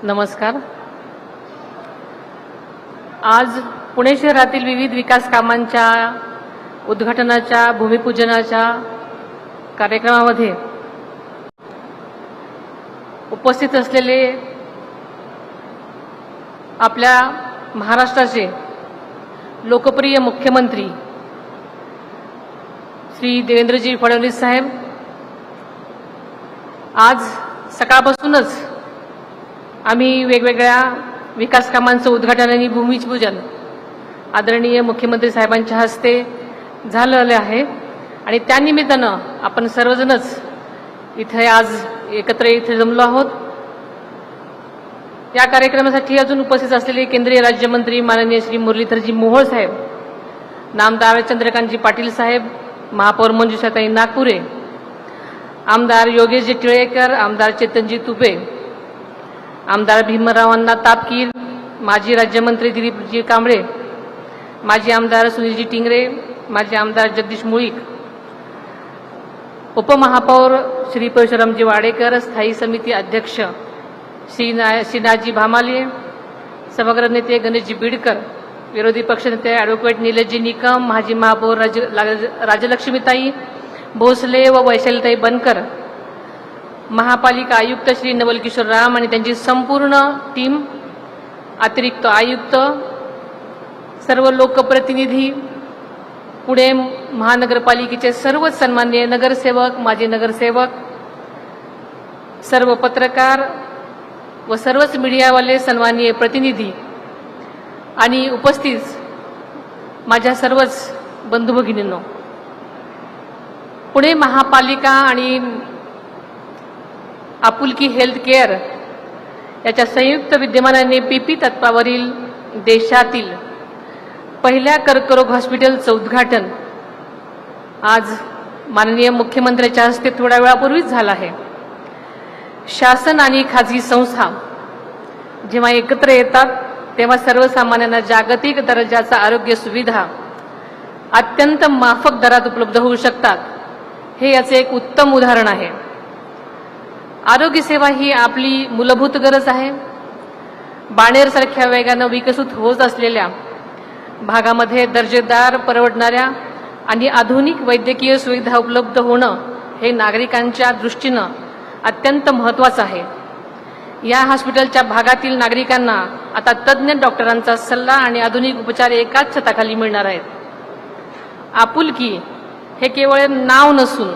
नमस्कार। आज पुणे शहरातील विविध विकास कामांच्या उद्घाटनाच्या भूमिपूजनाच्या कार्यक्रमामध्ये उपस्थित असलेले आपल्या महाराष्ट्राचे लोकप्रिय मुख्यमंत्री श्री देवेंद्रजी फडणवीस साहेब आज सकाळपासूनच आम्ही वेगवेगळ्या विकास कामांचं उद्घाटन आणि भूमिपूजन आदरणीय मुख्यमंत्री साहेबांच्या हस्ते झालेले आहे आणि त्यानिमित्तानं आपण सर्वजणच इथे आज एकत्र इथे जमलो आहोत। या कार्यक्रमासाठी अजून उपस्थित असलेले केंद्रीय राज्यमंत्री माननीय श्री मुरलीधरजी मोहोळ साहेब, नामदार चंद्रकांतजी पाटील साहेब, महापौर मंजुषाताई नागपुरे, आमदार योगेशजी टिळेकर, आमदार चेतनजी तुपे, आमदार भीमराव अण्णा तापकीर, माजी राज्यमंत्री दिलीपजी कांबळे, माजी आमदार सुनीलजी टिंगरे, माजी आमदार जगदीश मुळीक, उपमहापौर श्री परशुरामजी वाडेकर, स्थायी समिती अध्यक्ष श्रीनाथजी भामाले, सभागृह नेते गणेशजी बीडकर, विरोधी पक्षनेते ॲडव्होकेट निलेशजी निकम, माजी महापौर राजलक्ष्मीताई भोसले व वैशालीताई बनकर, महापालिका आयुक्त श्री नवल किशोर राम आणि त्यांची संपूर्ण टीम, अतिरिक्त आयुक्त, सर्व लोकप्रतिनिधी, पुणे महानगरपालिकेचे सर्व सन्माननीय नगरसेवक, माजी नगरसेवक, सर्व पत्रकार व सर्वच मीडियावाले सन्माननीय प्रतिनिधी आणि उपस्थित माझ्या सर्वच बंधू भगिनींनो, पुणे महापालिका आणि आपुलकी हेल्थ केअर याच्या संयुक्त विद्यमानाने पीपी तत्वावरील देशातील पहिल्या कर्करोग हॉस्पिटलचं उद्घाटन आज माननीय मुख्यमंत्र्यांच्या हस्ते थोड्या वेळापूर्वीच झालं आहे। शासन आणि खाजगी संस्था जेव्हा एकत्र येतात तेव्हा सर्वसामान्यांना जागतिक दर्जाचा आरोग्य सुविधा अत्यंत माफक दरात उपलब्ध होऊ शकतात, हे याचे एक उत्तम उदाहरण आहे। आरोग्य सेवा ही आपली मूलभूत गरज आहे। बाणेरसारख्या वेगानं विकसित होत असलेल्या भागामध्ये दर्जेदार, परवडणाऱ्या आणि आधुनिक वैद्यकीय सुविधा उपलब्ध होणं हे नागरिकांच्या दृष्टीनं अत्यंत महत्त्वाचं आहे। या हॉस्पिटलच्या भागातील नागरिकांना आता तज्ज्ञ डॉक्टरांचा सल्ला आणि आधुनिक उपचार एकाच छताखाली मिळणार आहेत। आपुलकी हे केवळ नाव नसून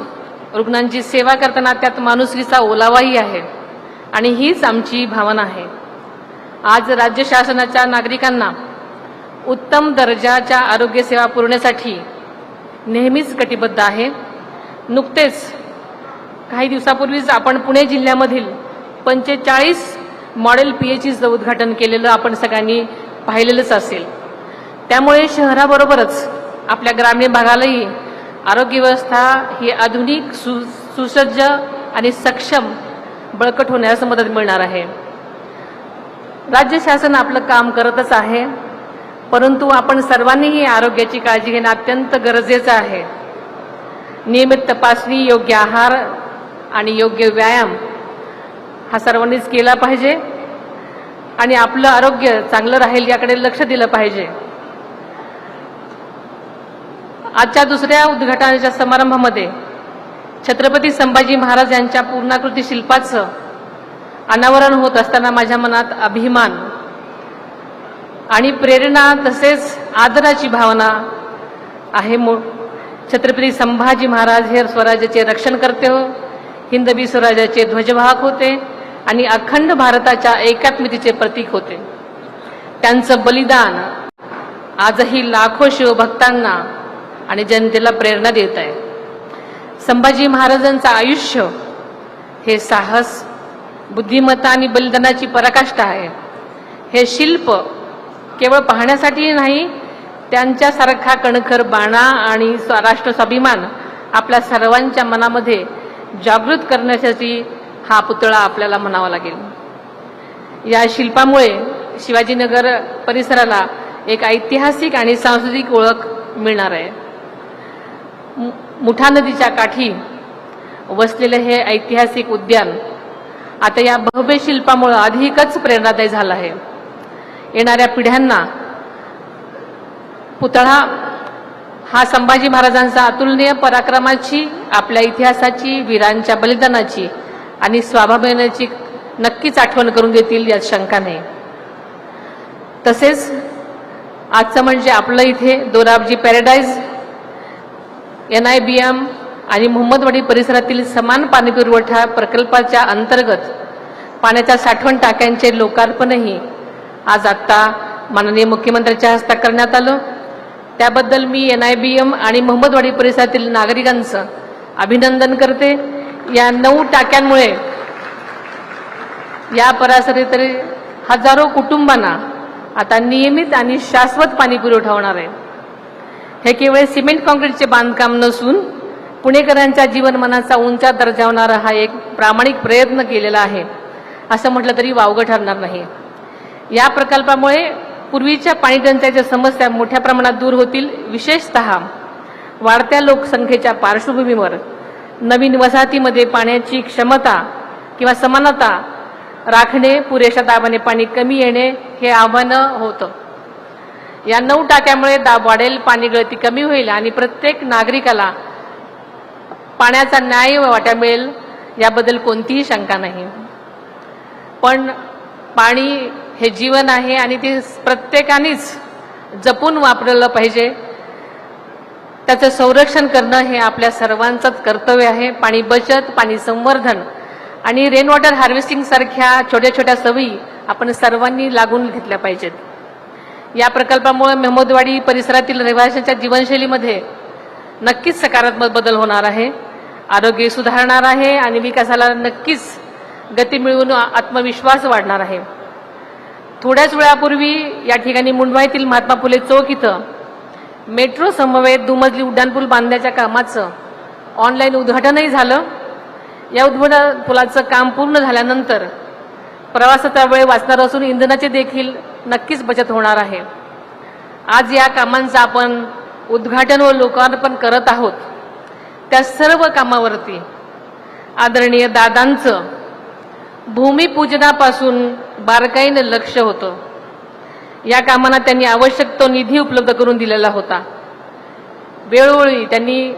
रुग्णांची सेवा करताना त्यात माणुसकीचा ओलावाही आहे आणि हीच आमची भावना आहे। आज राज्य शासनाच्या नागरिकांना उत्तम दर्जाच्या आरोग्य सेवा पुरवण्यासाठी नेहमीच कटिबद्ध आहे। नुकतेच काही दिवसापूर्वीच आपण पुणे जिल्ह्यामधील 45 मॉडेल PHCचं उद्घाटन केलेलं आपण सगळ्यांनी पाहिलेलंच असेल। त्यामुळे शहराबरोबरच आपल्या ग्रामीण भागालाही आरोग्य व्यवस्था ही आधुनिक, सुसज्ज आणि सक्षम, बळकट होण्यास मदत मिळणार आहे। राज्य शासन आपलं काम करतच आहे, परंतु आपण सर्वांनीही आरोग्याची काळजी घेणं अत्यंत गरजेचं आहे। नियमित तपासणी, योग्य आहार आणि योग्य व्यायाम हा सर्वांनीच केला पाहिजे आणि आपलं आरोग्य चांगलं राहील याकडे लक्ष दिलं पाहिजे। आजच्या दुसऱ्या उद्घाटनाच्या समारंभामध्ये छत्रपती संभाजी महाराज यांच्या पूर्णाकृती शिल्पाचं अनावरण होत असताना माझ्या मनात अभिमान आणि प्रेरणा तसेच आदराची भावना आहे। छत्रपती संभाजी महाराज हे स्वराज्याचे रक्षणकर्ते हो, हिंदवी स्वराज्याचे ध्वजवाहक होते आणि अखंड भारताच्या एकात्मतेचे प्रतीक होते। त्यांचं बलिदान आजही लाखो शिवभक्तांना आणि जनतेला प्रेरणा देत आहे। संभाजी महाराजांचं आयुष्य हे साहस, बुद्धिमत्ता आणि बलिदानाची पराकाष्ठा आहे। हे शिल्प केवळ पाहण्यासाठी नाही, त्यांच्यासारखा कणखर बाणा आणि राष्ट्र स्वाभिमान आपल्या सर्वांच्या मनामध्ये जागृत करण्यासाठी हा पुतळा आपल्याला म्हणावा लागेल। या शिल्पामुळे शिवाजीनगर परिसराला एक ऐतिहासिक आणि सांस्कृतिक ओळख मिळणार आहे। मुठा नदीच्या काठी वसलेले हे ऐतिहासिक उद्यान आता या भव्य शिल्पामुळे अधिकच प्रेरणादायी झाला आहे. येणाऱ्या पिढ्यांना पुतळा हा संभाजी महाराजांचा अतुलनीय पराक्रमाची, आपल्या इतिहासाची, वीरांच्या बलिदानाची आणि स्वाभिमानाची नक्कीच आठवण करून देतील यात शंका नाही. तसेच आजचं म्हणजे आपलं इथे दोराबजी पॅराडाईज, NIBM आणि मोहम्मदवाडी परिसरातील समान पाणीपुरवठा प्रकल्पाच्या अंतर्गत पाण्याच्या साठवण टाक्यांचे लोकार्पणही आज आत्ता माननीय मुख्यमंत्र्यांच्या हस्ते करण्यात आलं. त्याबद्दल मी NIBM आणि मोहम्मदवाडी परिसरातील नागरिकांचं अभिनंदन करते. या 9 टाक्यांमुळे या परिसरातील हजारो कुटुंबांना आता नियमित आणि शाश्वत पाणी पुरवठा होणार आहे. हे केवळ सिमेंट काँक्रीटचे बांधकाम नसून पुणेकरांच्या जीवनमानाचा उंचा दर्जा होणारा हा एक प्रामाणिक प्रयत्न केलेला आहे असं म्हटलं तरी वावगं ठरणार नाही. या प्रकल्पामुळे पूर्वीच्या पाणी टंचाईच्या समस्या मोठ्या प्रमाणात दूर होतील. विशेषतः वाढत्या लोकसंख्येच्या पार्श्वभूमीवर नवीन वसाहतीमध्ये पाण्याची क्षमता किंवा समानता राखणे, पुरेशा दाबाने पाणी कमी येणे हे आव्हान होतं. या 9 टाक्यामुळे दाब वाढेल, पाणी गळती कमी होईल आणि प्रत्येक नागरिकाला पाण्याचा न्याय वाटा मिळेल याबद्दल कोणतीही शंका नाही. पण पाणी हे जीवन आहे आणि ते प्रत्येकानेच जपून वापरलं पाहिजे. त्याचं संरक्षण करणं हे आपल्या सर्वांचंच कर्तव्य आहे. पाणी बचत, पाणी संवर्धन आणि रेन वॉटर हार्वेस्टिंग सारख्या छोट्या छोट्या सवयी आपण सर्वांनी लागून घेतल्या पाहिजेत. या प्रकल्पामुळे मोहम्मदवाडी परिसरातील रहिवाशांच्या जीवनशैलीमध्ये नक्कीच सकारात्मक बदल होणार आहे, आरोग्य सुधारणार आहे आणि विकासाला नक्कीच गती मिळवून आत्मविश्वास वाढणार आहे. थोड्याच वेळापूर्वी या ठिकाणी मुंबई येथील महात्मा फुले चौक इथं मेट्रो समवेत दुमजली उड्डाणपूल बांधण्याच्या कामाचं ऑनलाईन उद्घाटनही झालं. या उड्डाणपुलाचं काम पूर्ण झाल्यानंतर प्रवासाचा वेळ वाचणार असून इंधनाची देखील नक्कीच बचत होणार आहे. आज या कामांचं आपण उद्घाटन व लोकार्पण करत आहोत. त्या सर्व कामावरती आदरणीय दादांचं भूमिपूजनापासून बारकाईनं लक्ष होतं. या कामांना त्यांनी आवश्यक तो निधी उपलब्ध करून दिलेला होता. वेळोवेळी त्यांनी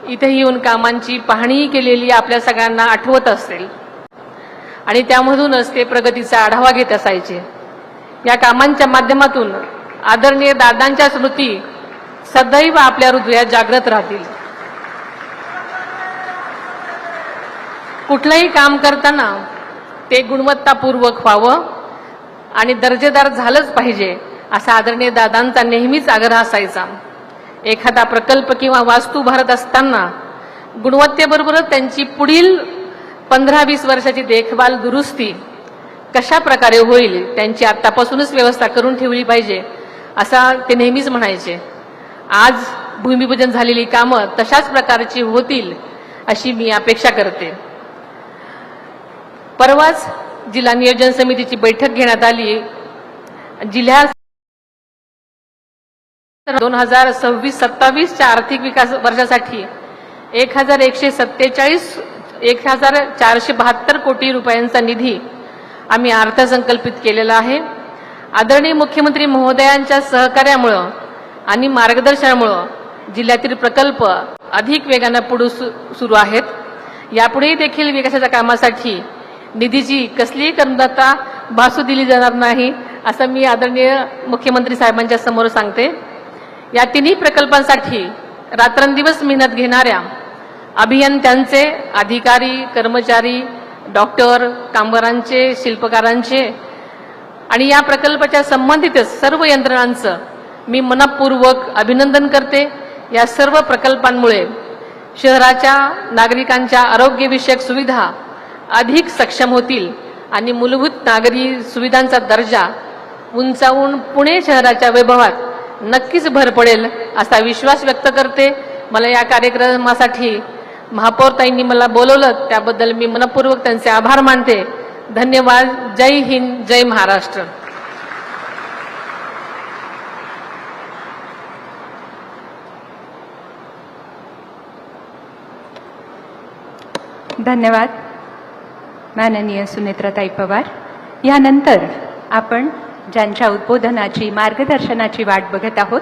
इथे येऊन कामांची पाहणी केलेली आपल्या सगळ्यांना आठवत असेल आणि त्यामधूनच ते प्रगतीचा आढावा घेत असायचे. या कामांच्या माध्यमातून आदरणीय दादांच्या स्मृती सदैव आपल्या हृदयात जागृत राहतील. कुठलंही काम करताना ते गुणवत्तापूर्वक व्हावं आणि दर्जेदार झालंच पाहिजे असा आदरणीय दादांचा नेहमीच आग्रह असायचा. एखादा प्रकल्प किंवा वास्तू उभारत असताना गुणवत्तेबरोबरच त्यांची पुढील 15-20 वर्षाची देखभाल दुरुस्ती कशा प्रकारे होईल त्यांची आतापासूनच व्यवस्था करून ठेवली पाहिजे असा ते नेहमीच म्हणायचे. आज भूमिपूजन झालेली कामं तशाच प्रकारची होतील अशी मी अपेक्षा करते. परवाच जिल्हा नियोजन समितीची बैठक घेण्यात आली. जिल्ह्यात 2026-27 च्या आर्थिक विकास वर्षासाठी 1,472 कोटी रुपयांचा निधी आम्ही अर्थसंकल्पित केलेला आहे. आदरणीय मुख्यमंत्री महोदयांच्या सहकार्यामुळं आणि मार्गदर्शनामुळं जिल्ह्यातील प्रकल्प अधिक वेगाने पुढे सुरू आहेत. यापुढेही देखील विकासाच्या कामासाठी निधीची कसलीही कमतरता भासू दिली जाणार नाही असं मी आदरणीय मुख्यमंत्री साहेबांच्या समोर सांगते. या तिन्ही प्रकल्पांसाठी रात्रंदिवस मेहनत घेणाऱ्या अभियंत्यांचे, अधिकारी, कर्मचारी, डॉक्टर, कामगारांचे, शिल्पकारांचे आणि या प्रकल्पाच्या संबंधित सर्व यंत्रणांचं मी मनपूर्वक अभिनंदन करते. या सर्व प्रकल्पांमुळे शहराच्या नागरिकांच्या आरोग्यविषयक सुविधा अधिक सक्षम होतील आणि मूलभूत नागरी सुविधांचा दर्जा उंचावून पुणे शहराच्या वैभवात नक्कीच भर पडेल असा विश्वास व्यक्त करते. मला या कार्यक्रमासाठी महापौरताईंनी मला बोलवलं त्याबद्दल मी मनपूर्वक त्यांचे आभार मानते. धन्यवाद. जय हिंद, जय महाराष्ट्र. धन्यवाद. माननीय सुनेत्राताई पवार. यानंतर आपण ज्यांच्या उद्बोधनाची मार्गदर्शनाची वाट बघत आहोत